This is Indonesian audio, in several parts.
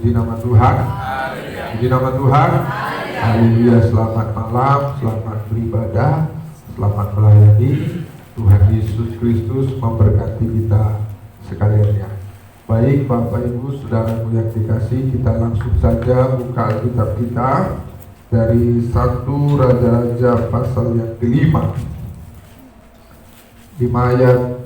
Puji nama Tuhan. Puji nama Tuhan. Haleluya. Selamat malam, selamat beribadah, selamat melayani. Tuhan Yesus Kristus memberkati kita sekalian ya. Baik Bapak Ibu Saudaraku yang dikasih, kita langsung saja buka Alkitab kita dari 1 Raja-Raja pasal yang kelima. 5 ayat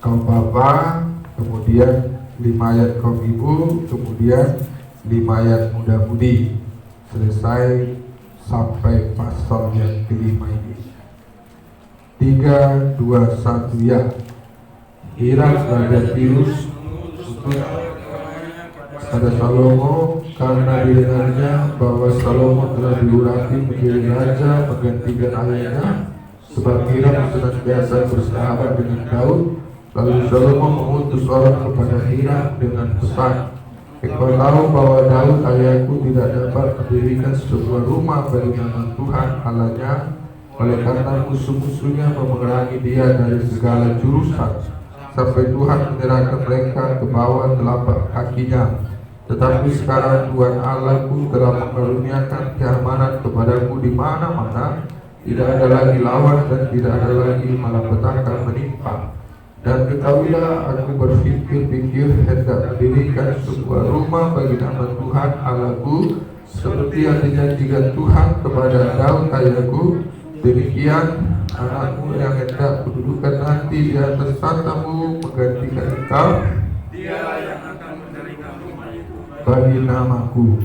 kaum Bapak, kemudian 5 ayat kaum Ibu, kemudian 5 ayat muda-mudi. Selesai sampai pasal yang kelima ini. 3, 2, 1 ya. Hiram Raja Tirus pada Salomo karena didengarnya bahwa Salomo telah diurapi menjadi raja menggantikan ayahnya, sebab Hiram senantiasa bersahabat dengan Daud. Lalu Salomo mengutus orang kepada Hiram dengan pesan, "Engkau tahu bahwa Daud ayahku tidak dapat mendirikan sebuah rumah bagi nama Tuhan Allahnya, oleh karena musuh-musuhnya memerangi dia dari segala jurusan, sampai Tuhan menyerahkan mereka ke bawah telapak kakinya. Tetapi sekarang Tuhan Allahku telah mengaruniakan keamanan kepadaku di mana-mana, tidak ada lagi lawan dan tidak ada lagi malapetaka menimpa. Dan ketahuilah, aku berpikir-pikir hendak mendirikan sebuah rumah bagi nama Tuhan Allahku, seperti yang dijanjikan Tuhan kepada Daud ayahku. Demikian anakmu yang hendak mendudukan nanti di atas tahtamu menggantikan engkau, dialah yang akan mendirikan rumah itu bagi namaku."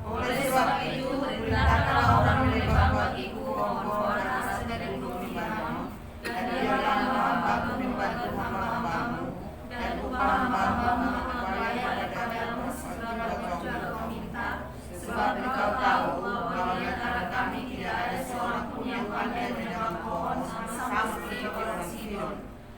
Oleh sebab itu, berdekatlah orang menembak bagiku pohon-pohon rasa dari gunung Libanon, dan dialah hamba-hambaku membantu hamba-hambamu, dan upah hamba-hambamu membayar daripadamu segala yang kau minta, sebab engkau tahu bahwa di antara kami tidak ada seorang pun yang pandai menebak pohon sama seperti orang Sidon.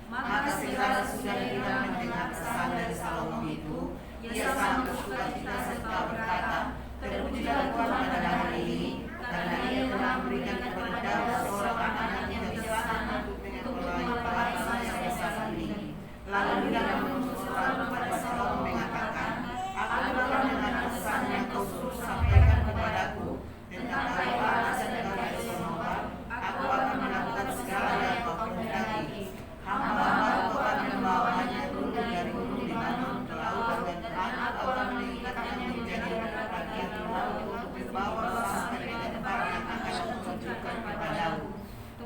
Maka segala sudah Hiram mendengar pesan dari Salomo itu, ia sangat bersukacita serta berkata, "Terpujilah Tuhan pada hari ini, karena ia telah memberikan kepada Daud seorang anak yang bijaksana untuk melampaui saya saat ini." Lalu Hiram mengutus orang kepada Salomo mengatakan, "Aku akan mendengar pesan yang kau suruh sampaikan kepadaku tentang kayu aras dan kayu sonobak. Aku akan melakukan segala yang kau kehendaki. Hamba-hambaku akan membawanya turun dari gunung Libanon ke laut, dan aku akan mengikatnya menjadi bagian laut untuk dibawa sampai ke tempat yang akan aku tunjukkan kepadamu.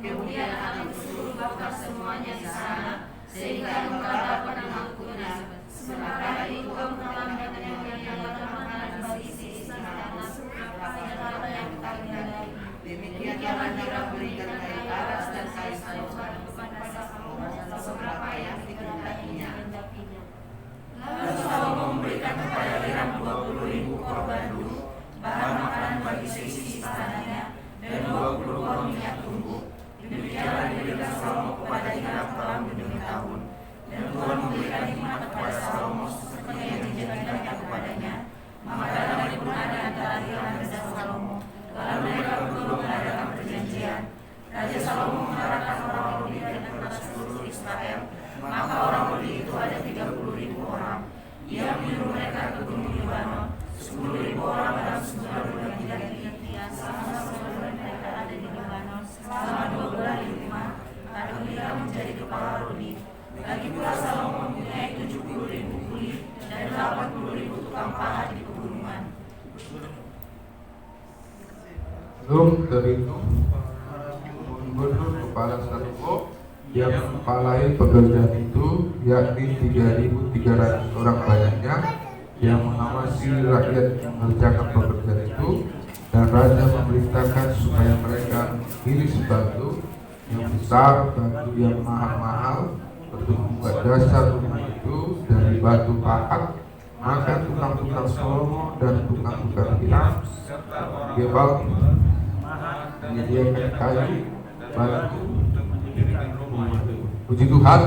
Kemudian aku suruh bakar semuanya di sana, sehingga engkau dapat mengakuinya. Sementara itu engkau menyelamatkan yang makanan bagi istana masuk ke apa yang kau hindari." Demikianlah Hiram berikan kayu aras dan kayu sonobak kepada Salomo seberapa yang dikehendakinya. Dan Salomo memberikan kepada Hiram 20.000 korban dulu, bahan makanan bagi seisi istananya, dan 20 pohon minyak tumbuh. Demikianlah diberikan Salomo kepada Hiram tahun demi tahun. Dan Tuhan memberikan hikmat kepada Salomo seperti yang dijanjikannya kepadanya. Maka damai pun ada antara Hiram dan Salomo. Lalu mereka berdua mengadakan perjanjian. Raja Salomo mengarahkan orang Lodi dari atas seluruh Israel. Maka orang Lodi itu ada 30.000 orang. Ia menyuruh mereka ke gunung Libanon. 10.000 orang dalam sebulan bulan tidak digantian selama sebulan mereka ada di Libanon. Selama 2 bulan di rumah, lalu Hiram menjadi kepala Lodi. Lagi pula Salomo mempunyai 70.000 kuli dan 80.000 tukang pahat di pegunungan. Belum dari itu gubernur kepala Salomo yang kepalai pekerjaan itu, yakni 3.300 orang banyaknya, yang mengawasi rakyat mengerjakan pekerjaan itu. Dan raja memerintahkan supaya mereka mengiris batu yang besar, batu yang mahal-mahal untuk membuat dasar rumah itu dari batu pahat. Maka tukang-tukang Salomo dan tukang-tukang Hiram Gebal menyediakan kayu, batu. Puji Tuhan.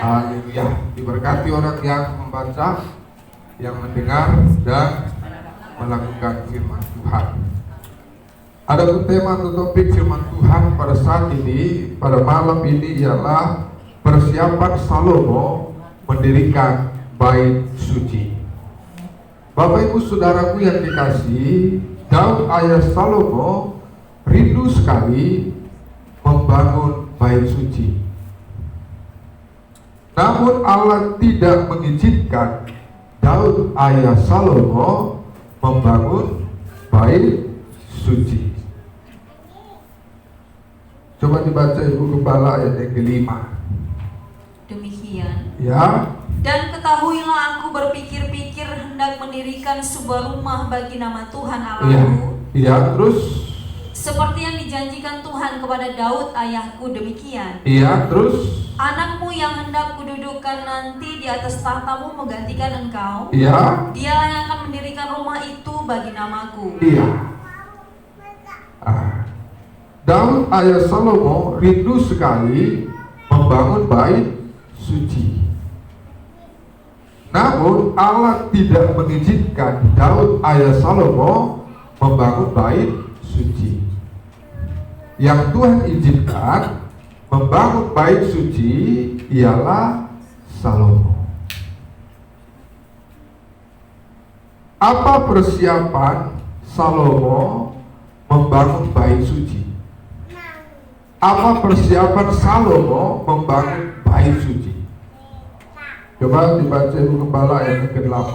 Haleluya. Diberkati orang yang membaca, yang mendengar dan melakukan firman Tuhan. Adapun tema atau topik firman Tuhan pada saat ini, pada malam ini ialah persiapan Salomo mendirikan bait suci. Bapak Ibu Saudaraku yang dikasihi, Daud ayah Salomo rindu sekali membangun bait suci. Namun Allah tidak mengizinkan Daud ayah Salomo membangun bait suci. Coba dibaca Ibu Gembala ayat yang kelima. Demikian. Ya. Dan ketahuilah, aku berpikir-pikir hendak mendirikan sebuah rumah bagi nama Tuhan Allahku. Iya, terus Seperti yang dijanjikan Tuhan kepada Daud ayahku, demikian. iya, terus Anakmu yang hendak kududukkan nanti di atas tahtamu menggantikan engkau. iya, Dialah yang akan mendirikan rumah itu bagi namaku. iya. Daud ayah Salomo rindu sekali membangun bait suci. Namun Allah tidak mengizinkan Daud ayah Salomo membangun bait suci. Yang Tuhan izinkan membangun bait suci ialah Salomo. Apa persiapan Salomo membangun bait suci? Apa persiapan Salomo membangun bait suci? Coba dibaca Ibu Gembala ayat ke-8.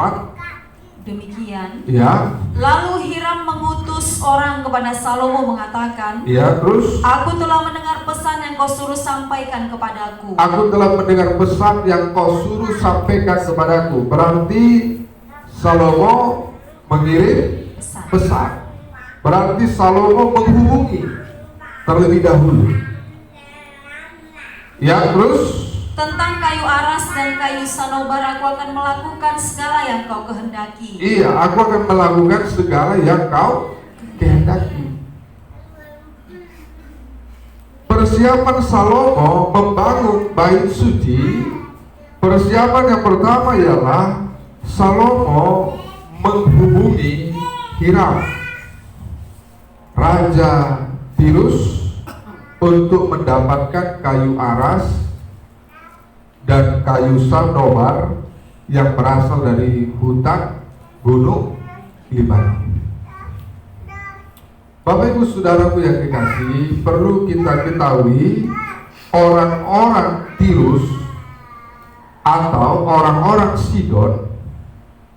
Demikian. Ya. Lalu Hiram mengutus orang kepada Salomo mengatakan, Ya, terus aku telah mendengar pesan yang kau suruh sampaikan kepadaku. aku telah mendengar pesan yang kau suruh sampaikan kepadaku. Berarti Salomo mengirim pesan. Berarti Salomo menghubungi terlebih dahulu. Ya, terus Tentang kayu aras dan kayu sanobar aku akan melakukan segala yang kau kehendaki. iya, aku akan melakukan segala yang kau kehendaki. Persiapan Salomo membangun bait suci. Persiapan yang pertama ialah Salomo menghubungi Hiram, Raja Tirus, untuk mendapatkan kayu aras dan kayu sanobar yang berasal dari hutan gunung Libanon. Bapak Ibu Saudaraku yang dikasihi, perlu kita ketahui orang-orang Tirus atau orang-orang Sidon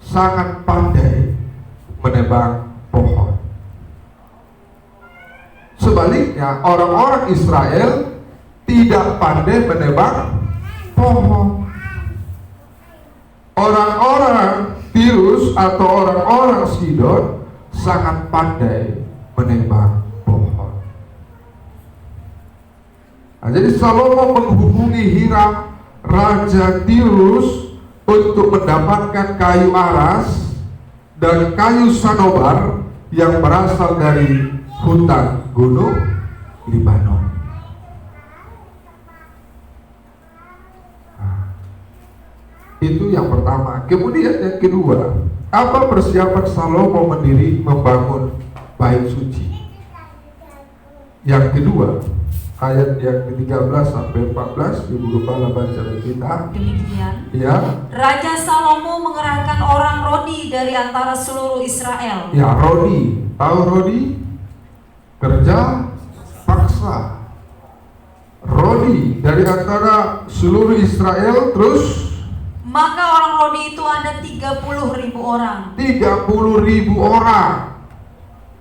sangat pandai menebang pohon. Sebaliknya, orang-orang Israel tidak pandai menebang pohon. Orang-orang Tirus atau orang-orang Sidon sangat pandai menebang pohon. Nah, jadi Salomo menghubungi Hiram, Raja Tirus, untuk mendapatkan kayu aras dan kayu sanobar yang berasal dari hutan gunung Libanon. Itu yang pertama. Kemudian yang kedua, apa persiapan Salomo membangun bait suci? Yang kedua, ayat yang ke-13 sampai 14, Ibu Gembala baca dari kita. Demikian. Ya. Raja Salomo mengerahkan orang Rodi dari antara seluruh Israel. Ya, Rodi. Tahu Rodi? Kerja paksa. Rodi dari antara seluruh Israel. Terus maka orang Rodi itu ada 30.000 orang. 30.000 orang.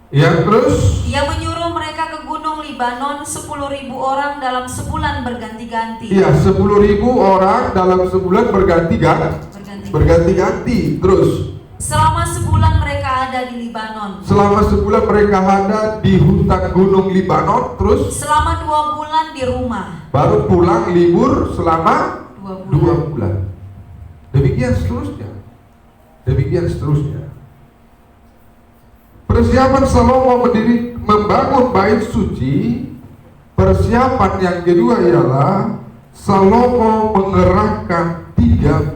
Ya, terus Ia menyuruh mereka ke gunung Libanon, 10.000 orang dalam sebulan berganti-ganti. iya, 10.000 orang dalam sebulan berganti-ganti. Terus Selama sebulan mereka ada di Libanon. selama sebulan mereka ada di hutan gunung Libanon. Terus Selama 2 bulan di rumah. baru pulang libur selama 2 2 bulan. Demikian seterusnya. Persiapan Salomo membangun bait suci. Persiapan yang kedua ialah Salomo mengerahkan 30.000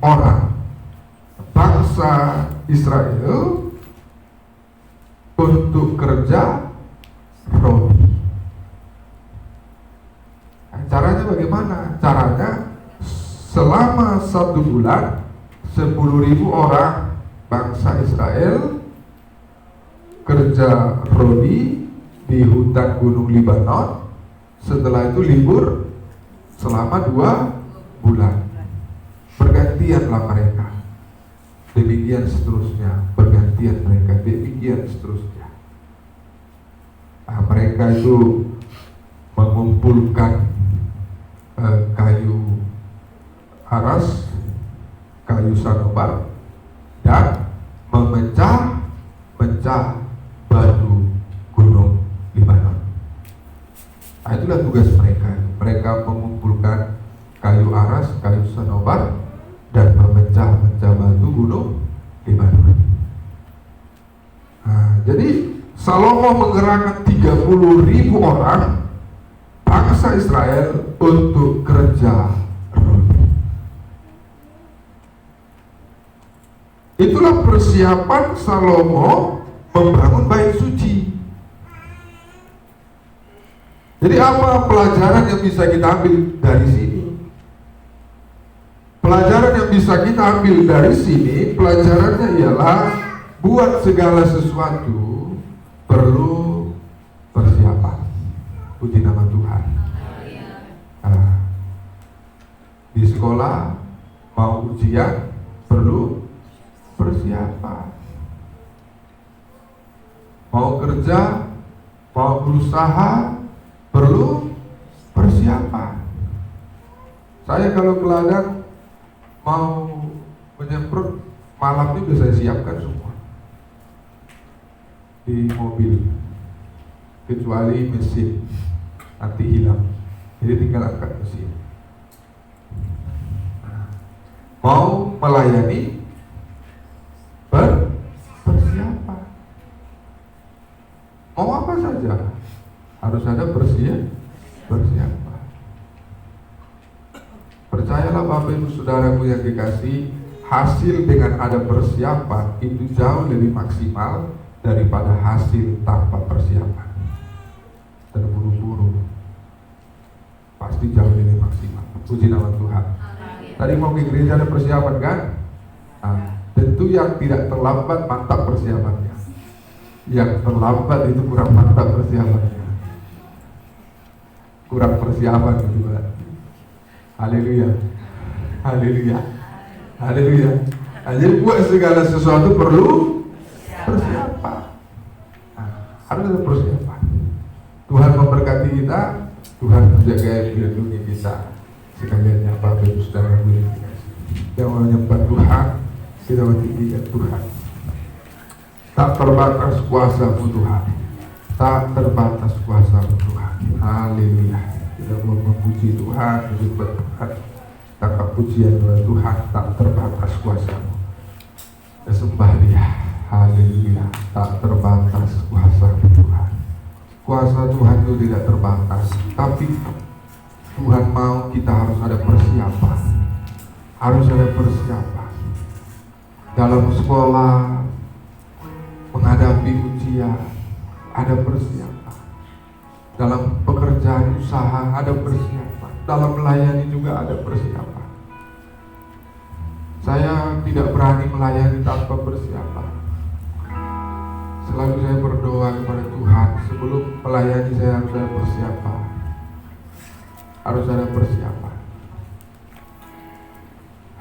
orang bangsa Israel untuk kerja Rodi. Nah, caranya bagaimana? Caranya selama 1 bulan 10.000 orang bangsa Israel kerja rodi di hutan Gunung Libanon. Setelah itu libur selama 2 bulan. Bergantianlah mereka. Demikian seterusnya, bergantian mereka, demikian seterusnya. Nah, mereka itu mengumpulkan kayu aras, kayu sanobar, dan memecah batu gunung Libanon. Nah, itulah tugas mereka. Mereka mengumpulkan kayu aras, kayu sanobar, dan memecah batu gunung Libanon. Nah, jadi Salomo menggerakkan 30.000 orang bangsa Israel untuk kerja rodi. Itulah persiapan Salomo membangun bait suci. Jadi apa pelajaran yang bisa kita ambil dari sini? Pelajaran yang bisa kita ambil dari sini, pelajarannya ialah buat segala sesuatu perlu persiapan. Puji nama Tuhan. Nah, di sekolah mau ujian perlu persiapan. Mau kerja, mau berusaha perlu persiapan. Saya kalau ke ladang mau menyemprot, malamnya sudah saya siapkan semua di mobil, kecuali mesin nanti hilang, jadi tinggal angkat mesin. Mau melayani persiapan. Mau apa saja harus ada persiapan. Percayalah Bapak Ibu Saudaraku yang dikasih, hasil dengan ada persiapan itu jauh lebih maksimal daripada hasil tanpa persiapan. Terburu-buru pasti jauh lebih maksimal. Puji nama Tuhan. Tadi mau ke gereja ada persiapan kan? Nah, tentu yang tidak terlambat mantap persiapannya. Yang terlambat itu kurang mantap persiapannya. Kurang persiapan gitu. Haleluya. Haleluya. Haleluya. Nah, jadi buat segala sesuatu perlu persiapan. Nah, harus ada persiapan. Tuhan memberkati kita, Tuhan menjaga melindungi kita. Sekalian yang Bapak Ibu Saudara boleh dikasih. Yang menyembah Tuhan, kita mentinggikan Tuhan. Tak terbatas kuasa-Mu Tuhan. Tak terbatas kuasa-Mu Tuhan. Haleluya. Kita mau memuji Tuhan, menyembah Tuhan. Tangkap pujian kepada Tuhan, tak terbatas kuasa-Mu. Kita sembah Dia. Haleluya. Tak terbatas kuasa-Mu Tuhan. Kuasa Tuhan itu tidak terbatas, tapi Tuhan mau kita harus ada persiapan. Harus ada persiapan. Dalam sekolah, menghadapi ujian, ada persiapan. Dalam pekerjaan usaha ada persiapan. Dalam melayani juga ada persiapan. Saya tidak berani melayani tanpa persiapan. Selalu saya berdoa kepada Tuhan, sebelum melayani saya harus ada persiapan. Harus ada persiapan.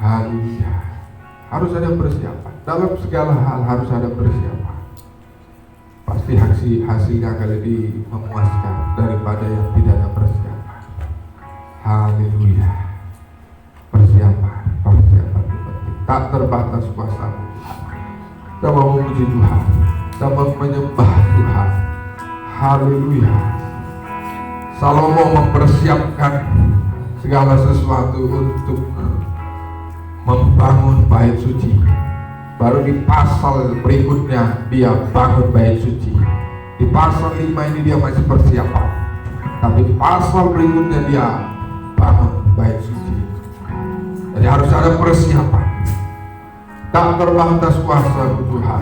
Haleluya. Harus ada persiapan. Dalam segala hal harus ada persiapan. Pasti hasilnya akan lebih memuaskan daripada yang tidak ada persiapan. Haleluya. Persiapan itu penting. Tak terbatas kuasa-Mu. Kita mau memuji Tuhan. Kita mau menyembah Tuhan. Haleluya. Salomo mempersiapkan segala sesuatu untuk membangun bait suci. Baru di pasal berikutnya dia bangun bait suci. Di pasal 5 ini dia masih persiapan, tapi di pasal berikutnya dia bangun bait suci. Jadi harus ada persiapan. Tak terbatas kuasa Tuhan.